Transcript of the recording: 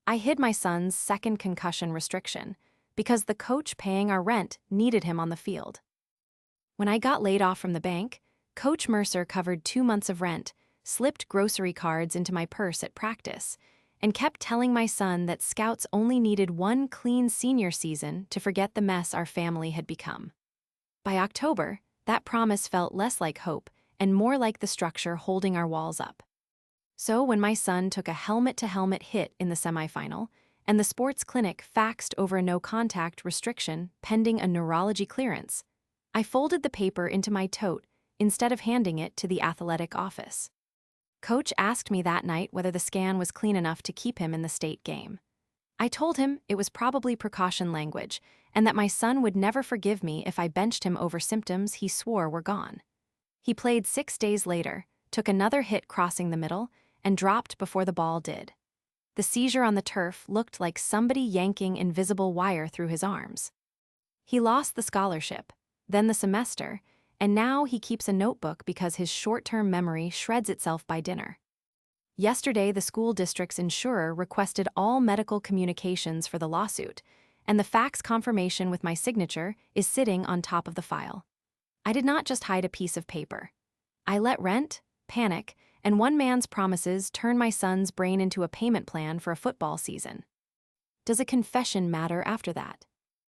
I hid my son's second concussion restriction because the coach paying our rent needed him on the field. When I got laid off from the bank, Coach Mercer covered 2 months of rent, slipped grocery cards into my purse at practice, and kept telling my son that scouts only needed one clean senior season to forget the mess our family had become. By October, that promise felt less like hope and more like the structure holding our walls up. So when my son took a helmet-to-helmet hit in the semifinal, and the sports clinic faxed over a no-contact restriction pending a neurology clearance, I folded the paper into my tote instead of handing it to the athletic office. Coach asked me that night whether the scan was clean enough to keep him in the state game. I told him it was probably precaution language and that my son would never forgive me if I benched him over symptoms he swore were gone. He played 6 days later, took another hit crossing the middle, and dropped before the ball did. The seizure on the turf looked like somebody yanking invisible wire through his arms. He lost the scholarship, then the semester, and now he keeps a notebook because his short-term memory shreds itself by dinner. Yesterday, the school district's insurer requested all medical communications for the lawsuit, and the fax confirmation with my signature is sitting on top of the file. I did not just hide a piece of paper. I let rent, panic, and one man's promises turn my son's brain into a payment plan for a football season. Does a confession matter after that?